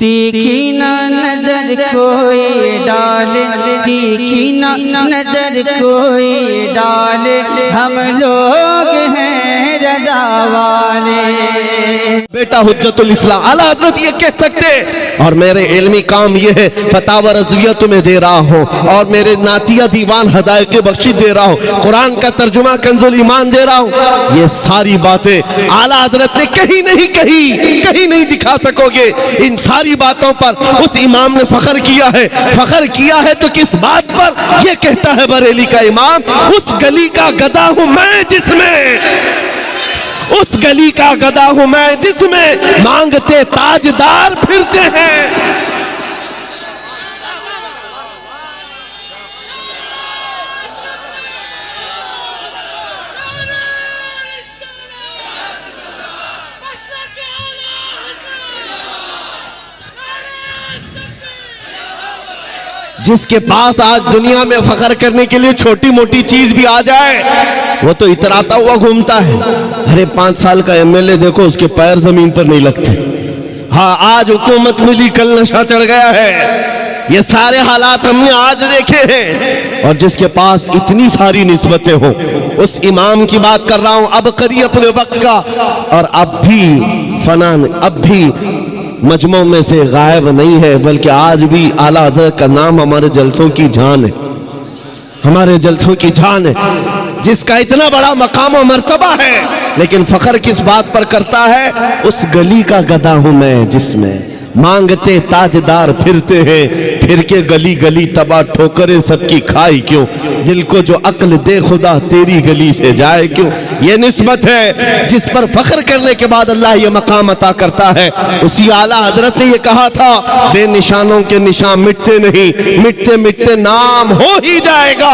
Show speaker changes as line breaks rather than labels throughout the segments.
तीखी ना नजर कोई डाले, तीखी ना नजर कोई डाले, हम लोग हैं रज़ा वाले।
बेटा हुज्जतुल इस्लाम आला हजरत ये कह सकते, और मेरे इल्मी काम ये है फतावा रज़विया तुम्हें दे रहा हूँ, और मेरे नातिया दीवान हदायत बख्शी दे रहा हूँ, कुरान का तर्जुमा कंजुल ईमान दे रहा हूँ। ये सारी बातें आला हजरत ने कहीं नहीं दिखा सकोगे। इन सारी बातों पर उस इमाम ने फख्र किया है तो किस बात पर? ये कहता है बरेली का इमाम, उस गली का गदा हूं मैं जिसमें, उस गली का गदा हूं मैं जिसमें मांगते ताजदार फिरते हैं। जिसके पास आज दुनिया में फख्र करने के लिए छोटी मोटी चीज भी आ जाए वो तो इतराता हुआ घूमता है। अरे 5 साल का एमएलए देखो, उसके पैर जमीन पर नहीं लगते। हाँ, आज हुकूमत मिली, कल नशा चढ़ गया है। ये सारे हालात हमने आज देखे हैं। और जिसके पास इतनी सारी निस्बतें हो, उस इमाम की बात कर रहा हूं, अब करी अपने वक्त का, और अब भी फनान, अब भी मजमों में से गायब नहीं है, बल्कि आज भी आला हज़रत का नाम हमारे जलसों की जान है, हमारे जलसों की जान है। जिसका इतना बड़ा मकाम और मर्तबा है, लेकिन फख्र किस बात पर करता है? उस गली का गदा हूं मैं जिसमें मांगते ताजदार फिरते हैं, फिर के गली गली तबाह ठोकरे सबकी खाई क्यों, दिल को जो अक्ल दे खुदा तेरी गली से जाए क्यों। ये निस्बत है जिस पर फख्र करने के बाद अल्लाह ये मकाम अता करता है। उसी आला हजरत ने ये कहा था, बेनिशानों के निशान मिटते नहीं, मिटते मिटते नाम हो ही जाएगा।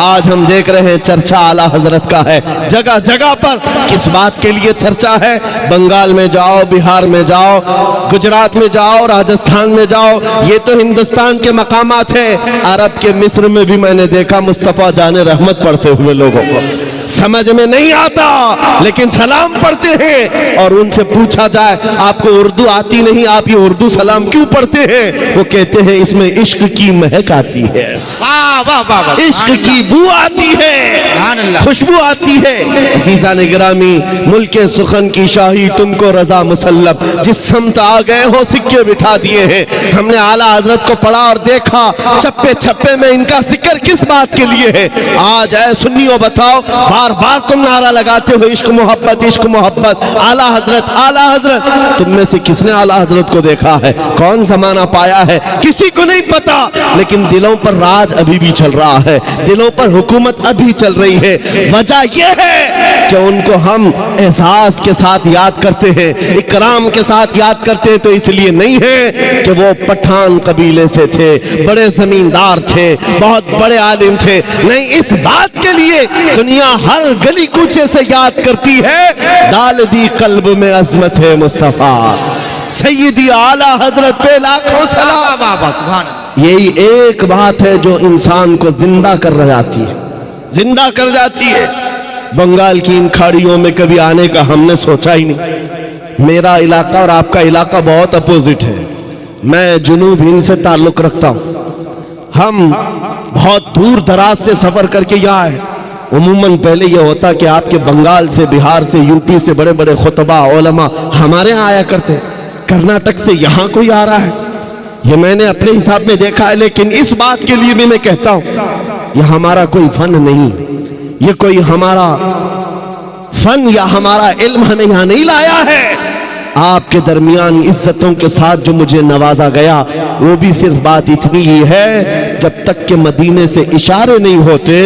आज हम देख रहे हैं चर्चा आला हजरत का है, जगह जगह पर। किस बात के लिए चर्चा है? बंगाल में जाओ, बिहार में जाओ, गुजरात में जाओ, राजस्थान में जाओ, ये तो हिंदुस्तान के मकामात हैं। अरब के मिस्र में भी मैंने देखा मुस्तफा जाने रहमत पढ़ते हुए लोगों को। समझ में नहीं आता, लेकिन सलाम पढ़ते हैं। और उनसे पूछा जाए आपको उर्दू आती नहीं, आप ये उर्दू सलाम क्यों पढ़ते हैं? वो कहते हैं इसमें इश्क की महक आती है, इश्क की बू आती है, खुशबू आती है। अज़ीज़ान गिरामी, मुल्के सुखन की शाही तुमको रजा मुसल्लम, जिस समत आ गए हो सिक्के बिठा दिए हैं। हमने आला हजरत को पढ़ा और देखा, चप्पे चप्पे में इनका जिक्र किस बात के लिए है? आज ऐ सुन्नियों बताओ, बार बार तुम नारा लगाते हो इश्क मोहब्बत, इश्क मोहब्बत, आला हजरत, आला हजरत। तुम में से किसने आला हजरत को देखा है? कौन जमाना पाया है? किसी को नहीं पता। लेकिन दिलों पर राज अभी भी चल रहा है, दिलों पर हुकूमत अभी चल रही है। वजह यह है कि उनको हम एहसास के साथ याद करते हैं, इकराम के साथ याद करते हैं, तो इसलिए नहीं है कि वो पठान कबीले से थे, बड़े जमींदार थे, बहुत बड़े आलिम थे। नहीं, इस बात के लिए दुनिया हर गली कूचे से याद करती है, डाल दी कल्ब में अजमत है मुस्तफा, सैयदी आला हजरत पे लाखों सलाम। यही एक बात है जो इंसान को जिंदा कर जाती है, जिंदा कर जाती है। बंगाल की इन खाड़ियों में कभी आने का हमने सोचा ही नहीं। मेरा इलाका और आपका इलाका बहुत अपोजिट है। मैं जुनूब हिंद से ताल्लुक रखता हूँ। हम बहुत दूर दराज से सफर करके यहाँ आए। उम्मन पहले यह होता कि आपके बंगाल से, बिहार से, यूपी से बड़े बड़े खुतबा उलमा हमारे यहाँ आया करते। कर्नाटक से यहाँ कोई आ रहा है, ये मैंने अपने हिसाब में देखा है। लेकिन इस बात के लिए भी मैं कहता हूँ, यह हमारा कोई फन नहीं, ये कोई हमारा फन या हमारा इल्म हमें यहाँ नहीं लाया है। आपके दरमियान इज्जतों के साथ जो मुझे नवाजा गया, वो भी सिर्फ बात इतनी ही है, जब तक के मदीने से इशारे नहीं होते,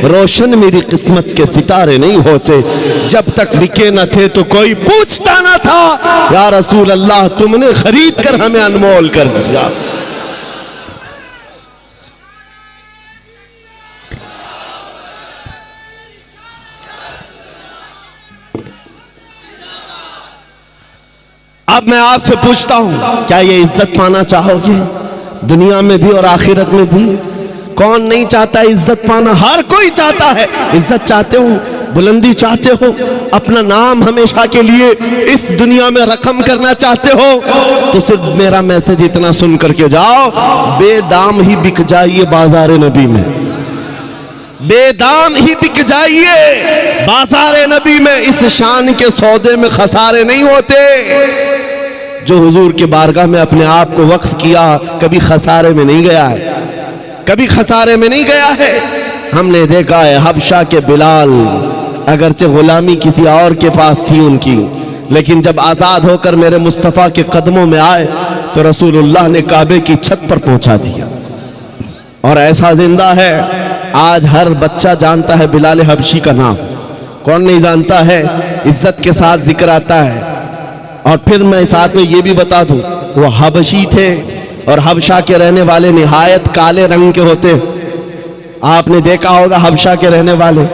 रोशन मेरी किस्मत के सितारे नहीं होते। जब तक बिके न थे तो कोई पूछता न था, या रसूल अल्लाह तुमने खरीद कर हमें अनमोल कर दिया। अब मैं आपसे पूछता हूं, क्या ये इज्जत पाना चाहोगे? दुनिया में भी और आखिरत में भी। कौन नहीं चाहता इज्जत पाना? हर कोई चाहता है। इज्जत चाहते हो? बुलंदी चाहते हो, अपना नाम हमेशा के लिए इस दुनिया में रकम करना चाहते हो, तो सिर्फ मेरा मैसेज इतना सुन करके जाओ, बेदाम ही बिक जाइए बाजार नबी में, बेदाम ही बिक जाइए बाजार नबी में। इस शान के सौदे में खसारे नहीं होते। जो हुजूर के बारगाह में अपने आप को वक्फ किया, कभी खसारे में नहीं गया है, कभी खसारे में नहीं गया है। हमने देखा है हबशा के बिलाल, अगरचे गुलामी किसी और के पास थी उनकी, लेकिन जब आजाद होकर मेरे मुस्तफ़ा के कदमों में आए तो रसूलुल्लाह ने काबे की छत पर पहुंचा दिया। और ऐसा जिंदा है, आज हर बच्चा जानता है बिलाल हबशी का नाम, कौन नहीं जानता है, इज्जत के साथ जिक्र आता है। और फिर मैं साथ में ये भी बता दूं, वो हबशी थे और हबशा के रहने वाले निहायत काले रंग के होते, आपने देखा होगा हबशा के रहने वाले।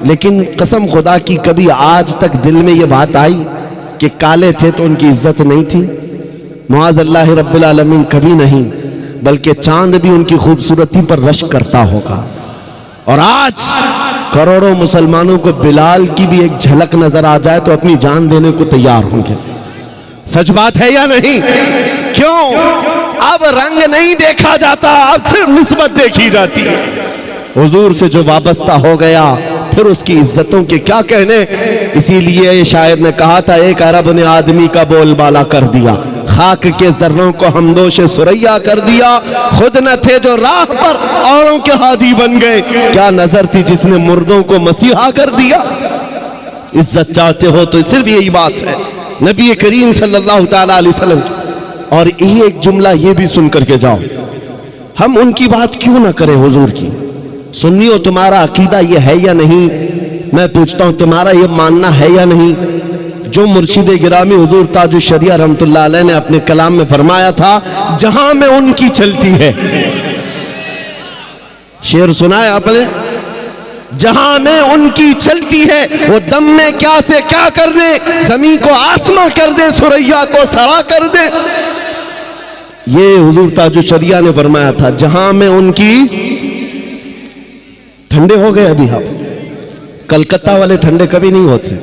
लेकिन कसम खुदा की कभी आज तक दिल में ये बात आई कि काले थे तो उनकी इज्जत नहीं थी? मुआज़ अल्लाह रब्बुल आलमीन, कभी नहीं, बल्कि चांद भी उनकी खूबसूरती पर रश करता होगा। और आज करोड़ों मुसलमानों को बिलाल की भी एक झलक नजर आ जाए तो अपनी जान देने को तैयार होंगे। सच बात है या नहीं? क्यों? अब रंग नहीं देखा जाता, अब सिर्फ निस्बत देखी जाती है। हुजूर से जो वाबस्ता हो गया फिर उसकी इज्जतों के क्या कहने। इसीलिए शायर ने कहा था, एक अरब ने आदमी का बोलबाला कर दिया, खाक के जर्रों को हमदोशे सुरैया कर दिया। खुद न थे जो राह पर औरों के हादी बन गए, क्या नजर थी जिसने मुर्दों को मसीहा कर दिया। इज्जत चाहते हो तो सिर्फ यही बात है नबी करीम सल्लल्लाहु ताला अलैहि वसल्लम की। और यही एक जुमला ये भी सुन करके जाओ, हम उनकी बात क्यों ना करें हुजूर की। सुन्नियों, तुम्हारा अकीदा ये है या नहीं? मैं पूछता हूं, तुम्हारा ये मानना है या नहीं? जो मुर्शिद गिरामी हुजूर ताजुश शरिया रहमतुल्लाह अलैह ने अपने कलाम में फरमाया था, जहां में उनकी चलती है, शेर सुना है आपने, जहां में उनकी चलती है वो दम में क्या से क्या कर दे, जमीन को आसमां कर दे, सुरैया को सरा कर दे। ये हुजूर ताजुश शरिया ने फरमाया था, जहां में उनकी। ठंडे हो गए अभी आप, कलकत्ता वाले ठंडे कभी नहीं होते।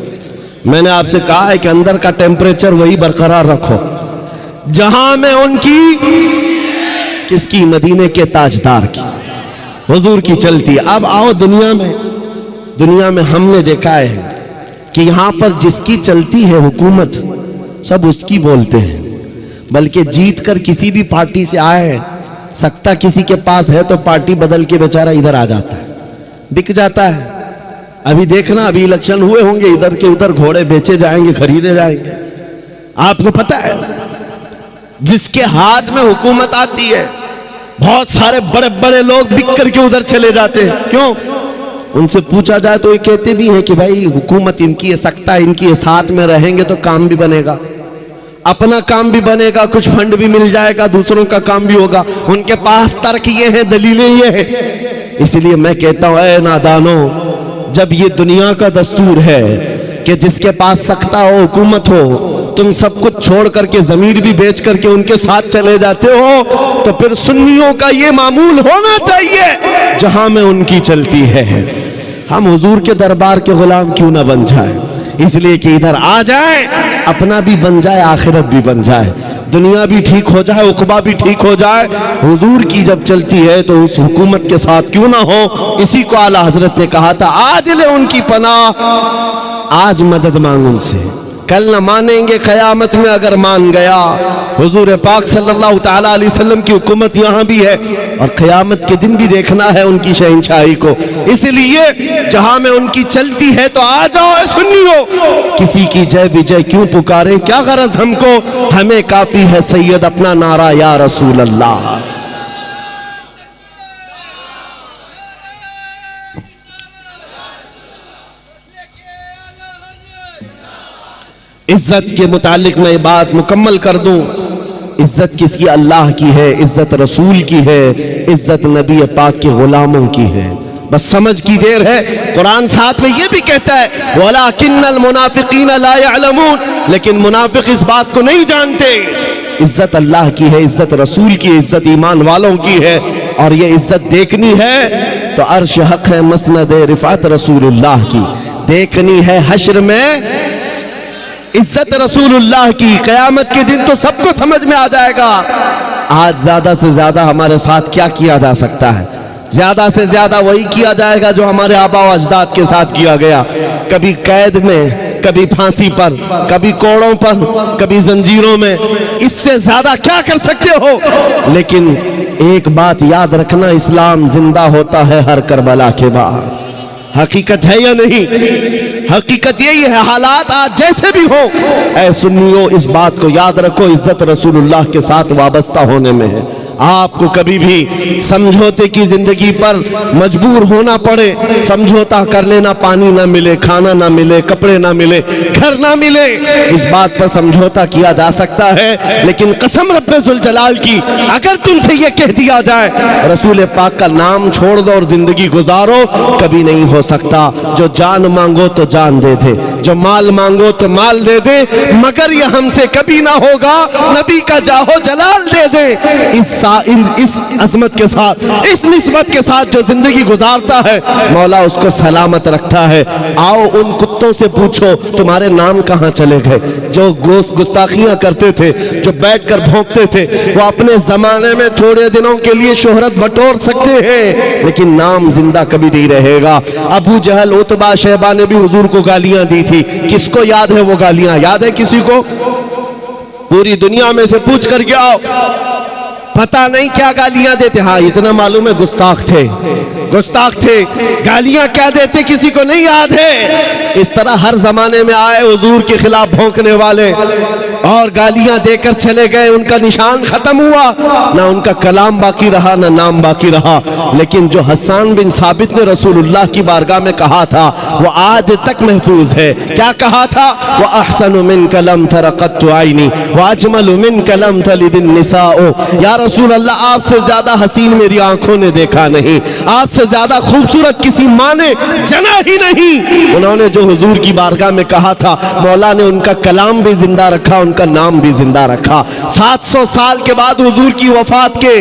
मैंने आपसे कहा है कि अंदर का टेम्परेचर वही बरकरार रखो। जहां में उनकी, किसकी? मदीने के ताजदार की, हुजूर की चलती। अब आओ दुनिया में हमने देखा है कि यहां पर जिसकी चलती है हुकूमत, सब उसकी बोलते हैं, बल्कि जीत कर किसी भी पार्टी से आए, सत्ता किसी के पास है तो पार्टी बदल के बेचारा इधर आ जाता है, बिक जाता है। अभी देखना, अभी इलेक्शन हुए होंगे, इधर के उधर घोड़े बेचे जाएंगे, खरीदे जाएंगे। आपको पता है, जिसके हाथ में हुकूमत आती है, बहुत सारे बड़े बड़े लोग बिक करके उधर चले जाते हैं। क्यों? उनसे पूछा जाए तो ये कहते भी हैं कि भाई हुकूमत इनकी है, सत्ता इनकी है, साथ में रहेंगे तो काम भी बनेगा, अपना काम भी बनेगा, कुछ फंड भी मिल जाएगा, दूसरों का काम भी होगा। उनके पास तर्क ये है, दलीलें ये है। इसलिए मैं कहता हूं, ऐ नादानो, जब ये दुनिया का दस्तूर है कि जिसके पास सत्ता हो, हुकूमत हो, तुम सब कुछ छोड़ करके जमीन भी बेच करके उनके साथ चले जाते हो, तो फिर सुन्नियों का ये मामूल होना चाहिए, जहां में उनकी चलती है। हम हुजूर के दरबार के गुलाम क्यों ना बन जाए? इसलिए कि इधर आ जाए, अपना भी बन जाए, आखिरत भी बन जाए, दुनिया भी ठीक हो जाए, उक़बा भी ठीक हो जाए। हुजूर की जब चलती है तो उस हुकूमत के साथ क्यों ना हो। इसी को आला हजरत ने कहा था, आज ले उनकी पनाह, आज मदद मांग उनसे, कल न मानेंगे क़यामत में अगर मान गया। हुजूर पाक सल्लल्लाहु ताला अलैहि वसल्लम की हुकूमत यहाँ भी है और क़यामत के दिन भी देखना है उनकी शहंशाही को। इसलिए जहां में उनकी चलती है तो आ जाओ सुन्नियों, किसी की जय विजय क्यों पुकारे, क्या गरज हमको, हमें काफी है सैयद अपना नारा या रसूल अल्लाह। इज्जत के मुतालिक मैं बात मुकम्मल कर दूं, इज्जत किसकी? अल्लाह की है, इज्जत रसूल की है, इज्जत नबी पाक के गुलामों की है। बस समझ की देर है। कुरान साथ में ये भी कहता है, वलाकिन्नल मुनाफिकीन ला यअलमून, लेकिन मुनाफिक इस बात को नहीं जानते। इज्जत अल्लाह की है, इज्जत रसूल की, इज्जत ईमान वालों की है। और ये इज्जत देखनी है तो अर्श हक है, मसनद रिफात रसूलुल्लाह की। देखनी है हश्र में इज्जत रसूलुल्लाह की। क़यामत के दिन तो सबको समझ में आ जाएगा आज ज्यादा से ज्यादा हमारे साथ क्या किया जा सकता है। ज्यादा से ज्यादा वही किया जाएगा जो हमारे आबा व अजदाद के साथ किया गया, कभी कैद में, कभी फांसी पर, कभी कोड़ों पर, कभी जंजीरों में। इससे ज्यादा क्या कर सकते हो? लेकिन एक बात याद रखना, इस्लाम जिंदा होता है हर करबला के बाद। हकीकत है या नहीं? हकीकत यही है। हालात आज जैसे भी हो, ऐ सुन्नियों इस बात को याद रखो, इज्जत रसूलुल्लाह के साथ वाबस्ता होने में है। आपको कभी भी समझौते की जिंदगी पर मजबूर होना पड़े, समझौता कर लेना, पानी ना मिले, खाना ना मिले, कपड़े ना मिले, घर ना मिले, इस बात पर समझौता किया जा सकता है। लेकिन कसम रब्बे जुल जलाल की, अगर तुमसे यह कह दिया जाए रसूल पाक का नाम छोड़ दो और जिंदगी गुजारो, कभी नहीं हो सकता। जो जान मांगो तो जान दे दे, जो माल मांगो तो माल दे दे, मगर यह हमसे कभी ना होगा, नबी का जाहो जलाल दे दे। इस अजमत के साथ, इस निस्बत के साथ जो जिंदगी गुजारता है, मौला उसको सलामत रखता है। आओ उन कुत्तों से पूछो तुम्हारे नाम कहाँ चले गए, जो गुस्ताखियां करते थे, जो बैठकर भौंकते थे। वो अपने जमाने में थोड़े दिनों के लिए शोहरत बटोर सकते हैं, लेकिन नाम जिंदा कभी नहीं रहेगा। अबू जहल, उतबा, शैबा ने भी हुजूर को गालियां दी थी। किसको याद है वो गालियां? याद है किसी को? पूरी दुनिया में से पूछ कर के आओ, पता नहीं क्या गालियां देते। हाँ इतना मालूम है गुस्ताख थे, गुस्ताख थे। गालियां क्या देते किसी को नहीं याद है। इस तरह हर जमाने में आए हुजूर के खिलाफ भौंकने वाले और गालियां देकर चले गए, उनका निशान खत्म हुआ, ना उनका कलाम बाकी रहा, ना नाम बाकी रहा। लेकिन जो हसन बिन साबित ने रसूलुल्लाह की बारगाह में कहा था वो आज तक महफूज है। क्या कहा था? वो अहसनु मिन कलम तरक़त आईनी व अजमलु मिन कलम तलिदिन निसाओ। या रसूल अल्लाह, आपसे ज्यादा हसीन मेरी आंखों ने देखा नहीं, आपसे ज्यादा खूबसूरत किसी माँ ने जना ही नहीं। उन्होंने जो हुजूर की बारगाह में कहा था, मौला ने उनका कलाम भी जिंदा रखा, उनका नाम भी जिंदा रखा। 700 साल के बाद हुजूर की वफात के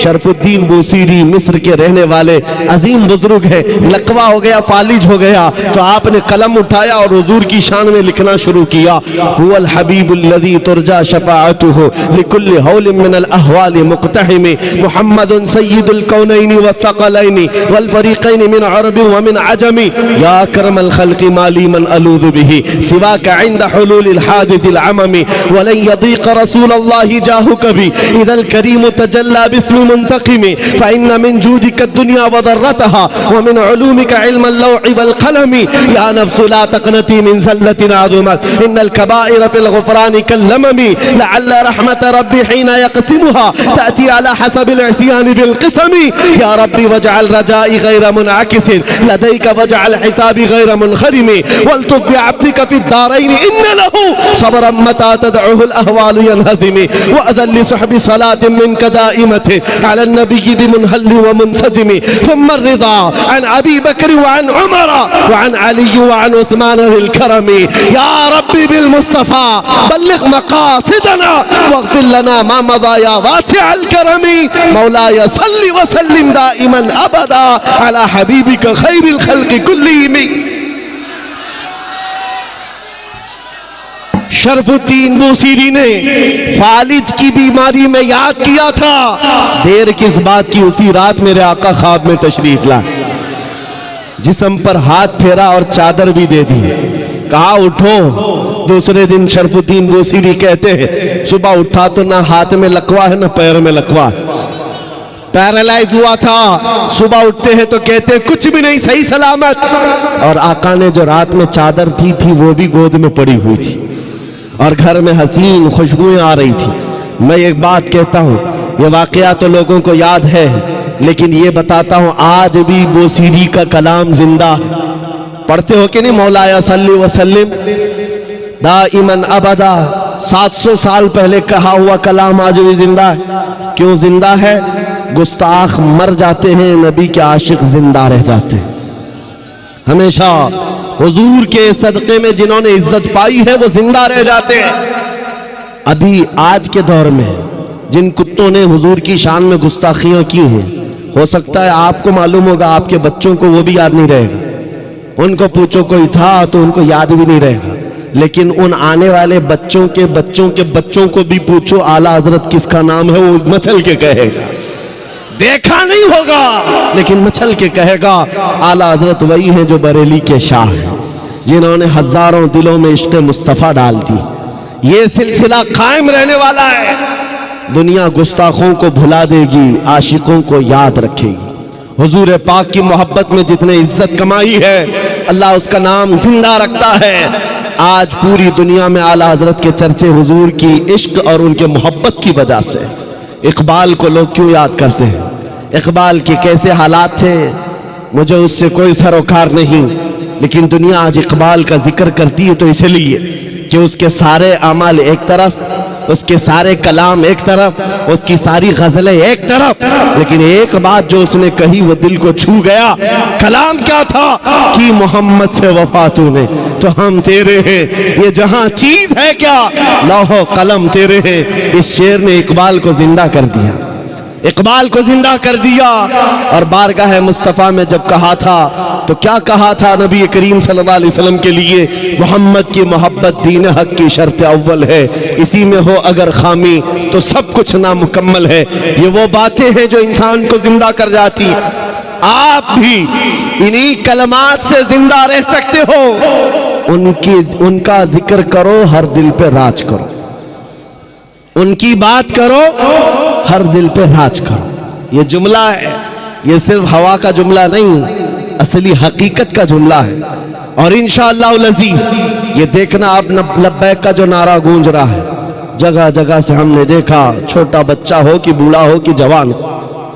शरफुद्दीन बूसीरी मिस्र के रहने वाले अजीम बुजुर्ग है, लकवा हो गया, फालिज हो गया, तो आपने कलम उठाया और हुजूर की शान में लिखना शुरू किया। हुवल हबीबुल्लज़ी तुरजा शफ़ाअतुहु लिकुल्लि हौलिन मिनल अहवालि मुक़तहिम मुहम्मदुन सय्यिदुल कौनैनि वस्सक़लैनि वल फ़रीक़ैनि मिन अरबि व मिन अजमि या अकरमल ख़ल्क़ि माली मन अलूज़ु बिही सिवाका इंद हुलूलिल हादिसिल अममी वलन यदीक़ रसूलल्लाहि जाहु कभी इदल करीम तजल्ला बिस्मि मुंतक़िम फ़इन्न मिन जूदिक दुनिया व दर्रतहा व मिन उलूमिक इल्मल लौहि वल क़लमी या नफ्सु ला तक़नती मिन ज़ल्लतिन आज़ुमत इन्नल कबाइर फ़िल ग़ुफ़रानि कल्लममी लअल्ल रहमत रब्बी हीना यक़सिमुहा तअती अला हसबिल इस्यानि बिल क़िस्मी या रब्बी वजअल रजाई गैर मुनअकिसिन लदैक वजअल हिसाबी गैर मुनख़रिमी वल्तुब बिअब्दिक फ़िद दारैनि इन्न लहू सब्रन मता तदउहुल अहवालु यनहज़िमी व अज़ल लिसहबि सलातिन मिनका दाइमतिन अला नबी बिमुनहल्लि व मुनसजिमी थुम्मा रिज़ा अन अबी बकर व अन उमर व अन अली व अन उस्मान ज़िल करमी या रब्बी बिल मुस्तफ़ा बल्लिग़ मक़ासिदना वग़फ़िर लना मा मज़ा या वासिअल करमी मौलाया सल्लि व सल्लिम दाइमन अबदा अला हबीबिका खैरिल खल्क़ि कुल्लिहिम। शरफुद्दीन बूसीरी ने फालिज की बीमारी में याद किया था। देर किस बात की, उसी रात मेरे आका ख्वाब में तशरीफ ला, जिस्म पर हाथ फेरा और चादर भी दे दी, कहा उठो। दूसरे दिन शरफुद्दीन बूसीरी कहते हैं सुबह उठा तो ना हाथ में लकवा है ना पैर में लकवा, पैरालाइज हुआ था। सुबह उठते हैं तो कहते हैं कुछ भी नहीं, सही सलामत। और आका ने जो रात में चादर दी थी वो भी गोद में पड़ी हुई थी और घर में हसीन खुशबुएं आ रही थी। मैं एक बात कहता हूँ, ये वाकया तो लोगों को याद है, लेकिन ये बताता हूँ आज भी बूसीरी का कलाम जिंदा है। पढ़ते हो कि नहीं? मौलाया सल्ली व सल्लिम दाइमन अबदा। 700 साल पहले कहा हुआ कलाम आज भी जिंदा है। क्यों जिंदा है? गुस्ताख मर जाते हैं, नबी के आशिक जिंदा रह जाते हैं। हमेशा हुजूर के सदक़े में जिन्होंने इज्जत पाई है वो जिंदा रह जाते हैं। अभी आज के दौर में जिन कुत्तों ने हुजूर की शान में गुस्ताखियां की हैं, हो सकता है आपको मालूम होगा, आपके बच्चों को वो भी याद नहीं रहेगा। उनको पूछो कोई था तो उनको याद भी नहीं रहेगा, लेकिन उन आने वाले बच्चों के बच्चों के बच्चों को भी पूछो आला हजरत किसका नाम है, वो मचल के कहेगा। देखा नहीं होगा लेकिन मचल के कहेगा आला हजरत वही है जो बरेली के शाह हैं, जिन्होंने हजारों दिलों में इश्क मुस्तफ़ा डाल दी। ये सिलसिला कायम रहने वाला है। दुनिया गुस्ताखों को भुला देगी, आशिकों को याद रखेगी। हुजूर पाक की मोहब्बत में जितने इज्जत कमाई है, अल्लाह उसका नाम जिंदा रखता है। आज पूरी दुनिया में आला हजरत के चर्चे हुजूर की इश्क और उनके मोहब्बत की वजह से। इकबाल को लोग क्यों याद करते हैं? इकबाल के कैसे हालात थे, मुझे उससे कोई सरोकार नहीं, लेकिन दुनिया आज इकबाल का जिक्र करती है तो इसलिए कि उसके सारे अमाल एक तरफ, उसके सारे कलाम एक तरफ, उसकी सारी गजलें एक तरफ, लेकिन एक बात जो उसने कही वो दिल को छू गया। कलाम क्या था कि मोहम्मद से वफा तूने तो हम तेरे हैं, ये जहां चीज है क्या लौह कलम तेरे हैं। इस शेर ने इकबाल को जिंदा कर दिया, इकबाल को जिंदा कर दिया। और बारगाह मुस्तफ़ा में जब कहा था तो क्या कहा था नबी करीम सल्लल्लाहु अलैहि वसल्लम के लिए? मोहम्मद की मोहब्बत दीन हक की शर्त अव्वल है, इसी में हो अगर खामी तो सब कुछ नामुकम्मल है। ये वो बातें हैं जो इंसान को जिंदा कर जाती है। आप भी इन्हीं कलमात से जिंदा रह सकते हो। उनका जिक्र करो, हर दिल पे राज करो, उनकी बात करो, हर दिल पे राज करो। ये जुमला है, ये सिर्फ हवा का जुमला नहीं, असली हकीकत का जुमला है। और इंशाअल्लाह अज़ीज़ ये देखना अब लब्बैक का जो नारा गूंज रहा है, जगह जगह से हमने देखा, छोटा बच्चा हो कि बूढ़ा हो कि जवान,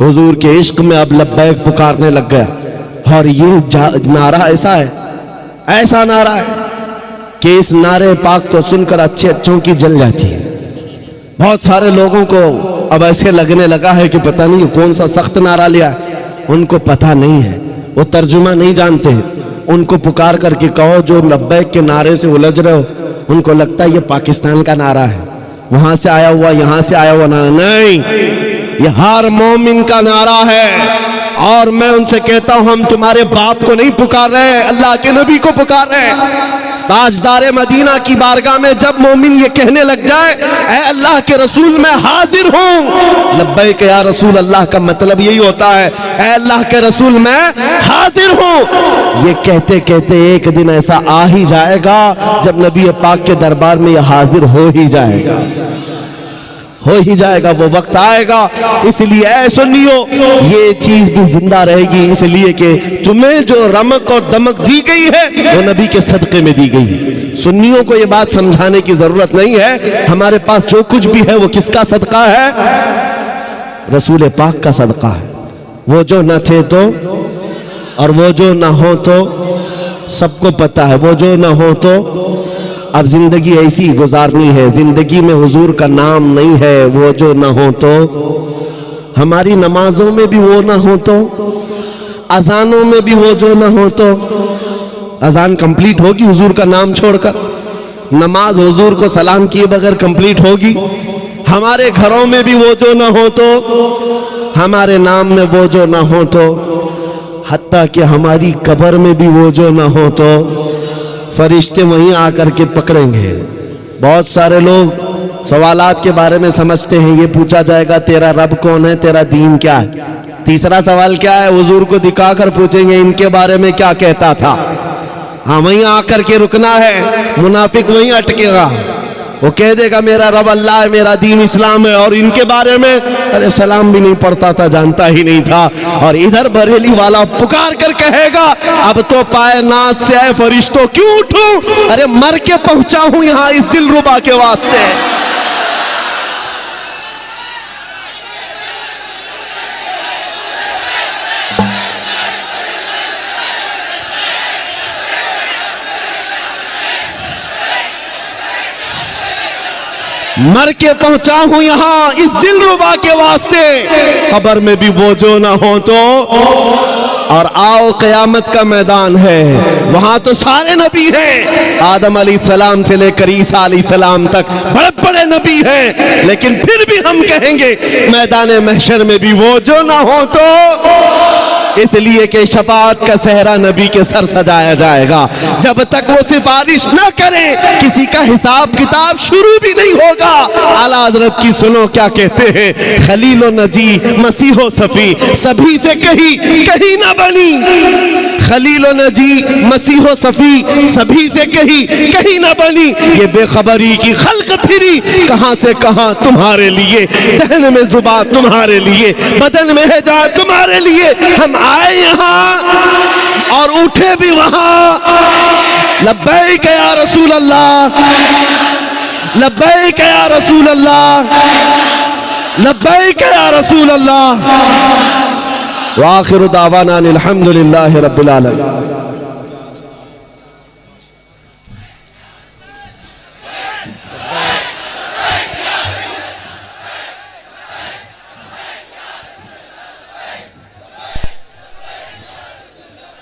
हुजूर के इश्क में अब लब्बैक पुकारने लग गया। और ये नारा ऐसा है, ऐसा नारा है कि इस नारे पाक को सुनकर अच्छे अच्छों की जल जाती है। बहुत सारे लोगों को अब ऐसे लगने लगा है कि पता नहीं कौन सा सख्त नारा लिया है, उनको पता नहीं है, वो तर्जुमा नहीं जानते हैं। उनको पुकार करके कहो जो लब्बैक के नारे से उलझ रहे हो, उनको लगता है ये पाकिस्तान का नारा है, वहां से आया हुआ, यहां से आया हुआ नारा नहीं, ये हर मोमिन का नारा है। और मैं उनसे कहता हूं हम तुम्हारे बाप को नहीं पुकार रहे हैं, अल्लाह के नबी को पुकार रहे हैं। ताजदारे मदीना की बारगाह में जब मोमिन ये कहने लग जाए ऐ अल्लाह के रसूल मैं हाजिर हूँ, लब्बैक या रसूल अल्लाह का मतलब यही होता है, ऐ अल्लाह के रसूल मैं हाजिर हूँ। ये कहते कहते एक दिन ऐसा आ ही जाएगा जब नबी पाक के दरबार में ये हाजिर हो ही जाएगा, हो ही जाएगा, वो वक्त आएगा। इसलिए ऐ सुन्नियो ये चीज भी जिंदा रहेगी, इसलिए कि तुम्हें जो रमक और दमक दी गई है वो नबी के सदक़े में दी गई है। सुन्नियों को ये बात समझाने की जरूरत नहीं है, हमारे पास जो कुछ भी है वो किसका सदका है? रसूल पाक का सदका है। वो जो न थे तो और वो जो ना हो तो सबको पता है, वो जो ना हो तो अब जिंदगी ऐसी गुजारनी है, जिंदगी में हुजूर का नाम नहीं है, वो जो ना हो तो। हमारी नमाजों में भी वो ना हो तो, अजानों में भी वो जो ना हो तो। अजान कंप्लीट होगी हुजूर का नाम छोड़कर, नमाज हुजूर को सलाम किए बगैर कंप्लीट होगी। हमारे घरों में भी वो जो ना हो तो, हमारे नाम में वो जो ना हो तो, हत्ता कि हमारी कब्र में भी वो जो ना हो तो फरिश्ते वहीं आकर के पकड़ेंगे। बहुत सारे लोग सवालात के बारे में समझते हैं, ये पूछा जाएगा तेरा रब कौन है, तेरा दीन क्या है। तीसरा सवाल क्या है, हुजूर को दिखाकर पूछेंगे इनके बारे में क्या कहता था। हाँ वहीं आकर के रुकना है, मुनाफिक वहीं अटकेगा, वो कह देगा मेरा रब अल्लाह है, मेरा दीन इस्लाम है, और इनके बारे में अरे सलाम भी नहीं पढ़ता था, जानता ही नहीं था। और इधर बरेली वाला पुकार कर कहेगा अब तो पाए नाज से आए फरिश्तों क्यों उठूं, अरे मर के पहुंचा हूं यहां इस दिलरुबा के वास्ते। मर के पहुंचा हूं यहां इस दिलरुबा के वास्ते, कब्र में भी वो जो ना हो तो। और आओ क़यामत का मैदान है, वहां तो सारे नबी हैं, आदम अलैहिस्सलाम से लेकर ईसा अलैहिस्सलाम तक बड़े बड़े नबी हैं, लेकिन फिर भी हम कहेंगे मैदान महशर में भी वो जो ना हो तो। इसलिए कि शफाअत का सहरा नबी के सर सजाया जाएगा। जब तक वो सिफारिश न करें किसी का हिसाब किताब शुरू भी नहीं होगा। आला हज़रत की सुनो क्या कहते हैं, खलीलो नजी मसीहो सफी सभी से कहीं ना बनी। खलीलो नजी मसीहो सफी सभी से कहीं ना बनी। ये बेखबरी की खल्क फिरी कहां से कहां तुम्हारे लिए, दहन में जुबा तुम्हारे लिए, बदन में है जा तुम्हारे लिए। हम आए यहां और उठे भी वहां। लब्बैक या रसूल अल्लाह, लब्बैक या रसूल अल्लाह, लब्बैक या रसूल अल्लाह। व आखिरु दावाना अनिल हम्दुलिल्लाहि रब्बिल आलमीन।